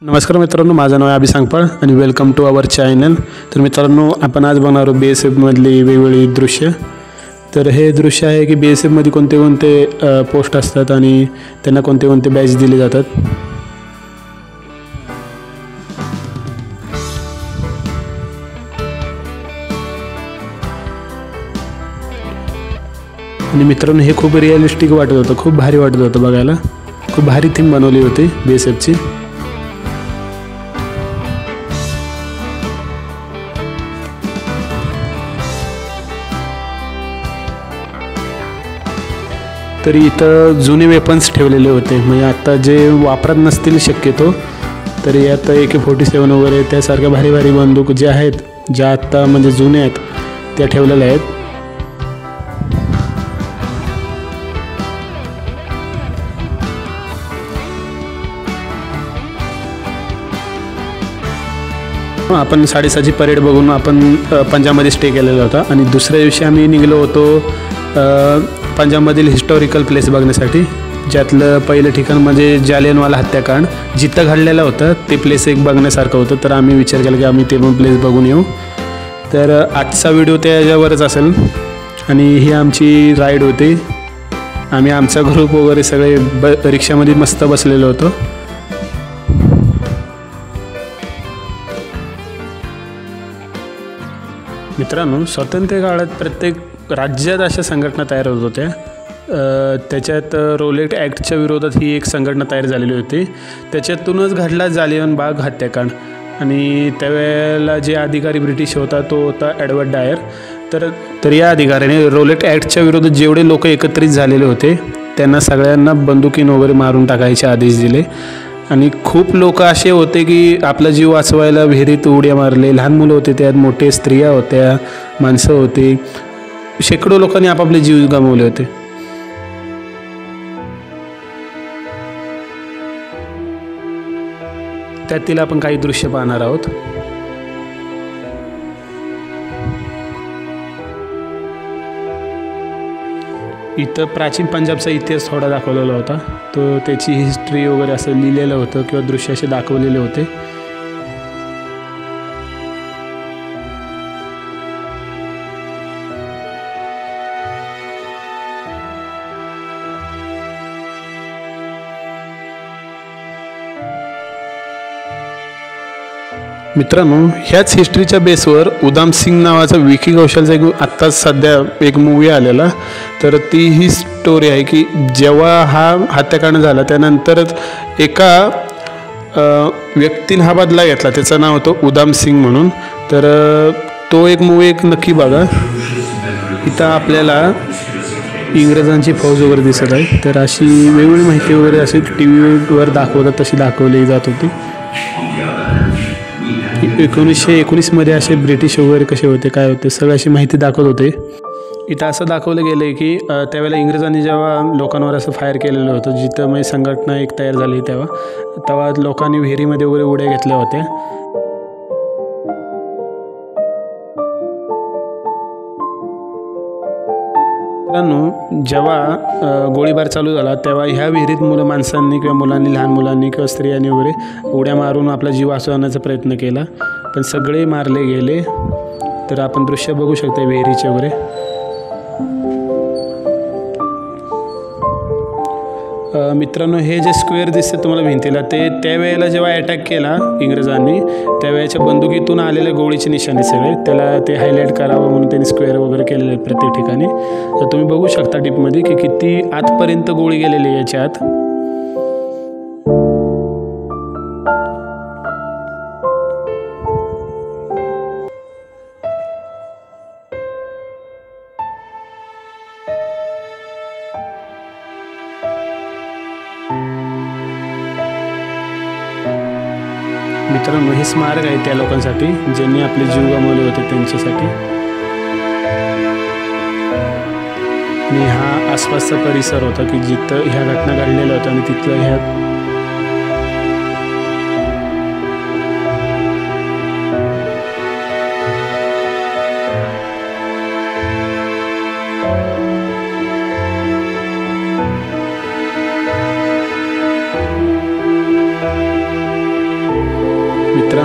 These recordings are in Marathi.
नमस्कार मित्रांनो, माझं नाव आहे अभि सांगपाळ आणि वेलकम टू आवर चॅनल. तर मित्रांनो, आपण आज बघणार आहोत BSFमधली वेगवेगळी दृश्य. तर हे दृश्य आहे की BSFमध्ये कोणते कोणते पोस्ट असतात आणि त्यांना कोणते कोणते बॅच दिले जातात. आणि मित्रांनो, हे खूप रिअलिस्टिक वाटत होतं, खूप भारी वाटत होतं बघायला. खूप भारी थीम बनवली होती BSFची. तरी इथं जुने वेपन्स ठेवलेले होते, म्हणजे आता जे वापरात नसतील शक्यतो. तरी आता AK-47 वगैरे त्यासारख्या भारी भारी बंदूक ज्या आहेत, ज्या आत्ता म्हणजे जुने आहेत, त्या ठेवलेल्या आहेत. आपण 7:30ची परेड बघून आपण पंजाबमध्ये स्टे केलेला होता आणि दुसऱ्या दिवशी आम्ही निघलो होतो पंजाबमधील हिस्टॉरिकल प्लेस बघण्यासाठी. ज्यातलं पहिलं ठिकाण म्हणजे जालियनवाला हत्याकांड जिथं घडलेलं होतं, ते प्लेस एक बघण्यासारखं होतं. तर आम्ही विचार केला की आम्ही ते पण प्लेस बघून येऊ. तर आजचा व्हिडिओ त्याच्यावरच असेल. आणि ही आमची राईड होती. आम्ही आमचा ग्रुप वगैरे सगळे रिक्षामध्ये मस्त बसलेलो होतो. मित्रांनो, स्वातंत्र्य काळात प्रत्येक राज्यात अशा संघटना तयार होत होत्या. त्याच्यात रोलेट ॲक्टच्या विरोधात ही एक संघटना तयार झालेली होती. त्याच्यातूनच घडला जालियन बाग हत्याकांड. आणि त्यावेळेला जे अधिकारी ब्रिटिश होता तो होता एडवर्ड डायर. तर या अधिकाऱ्याने रोलेट ॲक्टच्या विरोधात जेवढे लोक एकत्रित झालेले होते त्यांना सगळ्यांना बंदुकीन वगैरे मारून टाकायचे आदेश दिले. आणि खूप लोक असे होते की आपला जीव वाचवायला विहिरीत उड्या मारले. लहान मुलं होते, त्यात मोठे स्त्रिया होत्या, माणसं होती. शेकडो लोकांनी आपापले जीव गमावले होते. त्यातील आपण काही दृश्य पाहणार आहोत. इथं प्राचीन पंजाबचा इतिहास थोडा दाखवलेला होता. तो त्याची हिस्ट्री वगैरे असं लिहिलेलं होतं किंवा दृश्य असे दाखवलेले होते. मित्रांनो, ह्याच हिस्ट्रीच्या बेसवर उधम सिंग नावाचा विकी कौशलचा एक आत्ताच सध्या एक मूवी आलेला. तर ती ही स्टोरी आहे की जेव्हा हा हत्याकांड झाला त्यानंतरच एका व्यक्तीने हा बदला घेतला. त्याचं नाव होतं उधम सिंग म्हणून. तर तो एक मूवी एक नक्की बघा. इथं आपल्याला इंग्रजांची फौज वगैरे दिसत आहे. तर अशी वेगवेगळी माहिती वगैरे अशी TV वर दाखवतात तशी दाखवली जात होती. 1919 असे ब्रिटिश वगैरे कसे होते, काय होते, सगळी अशी माहिती दाखवत होते. इथं असं दाखवलं गेलं आहे की त्यावेळेला इंग्रजांनी जेव्हा लोकांवर असं फायर केलेलं होतं, जिथं म्हणजे संघटना एक तयार झाली तेव्हा लोकांनी विहिरीमध्ये वगैरे उड्या घेतल्या होत्या. मित्रांनो, जेव्हा गोळीबार चालू झाला तेव्हा ह्या विहिरीत माणसांनी किंवा मुलांनी, लहान मुलांनी किंवा स्त्रियांनी वगैरे उड्या मारून आपला जीव वाचवण्याचा प्रयत्न केला, पण सगळे मारले गेले. तर आपण दृश्य बघू शकता विहिरीचे वगैरे. मित्रांनो, हे जे स्क्वेअर दिसते तुम्हाला भिंतीला, ते त्यावेळेला जेव्हा अटॅक केला इंग्रजांनी त्यावेळेच्या बंदुकीतून आलेल्या गोळीचे निशाणे सगळे, त्याला ते हायलाईट करावं म्हणून त्यांनी स्क्वेअर वगैरे केलेले आहेत प्रत्येक ठिकाणी. तर तुम्ही बघू शकता डीपमध्ये की किती आतपर्यंत गोळी गेलेली आहे याच्या आत. मित्रांनो, हे स्मारक आहे त्या लोकांसाठी ज्यांनी आपले जीव गमावले होते त्यांच्यासाठी. आणि हा आसपासचा परिसर होता की जिथं ह्या घटना घडलेल्या होत्या आणि तिथलं ह्या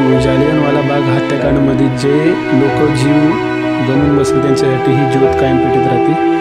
मित्रांनो, जालियनवाला बाग हत्याकांडामध्ये जे लोक जीव गमून बसले त्यांच्यासाठी ही ज्योत कायम पेटत राहते.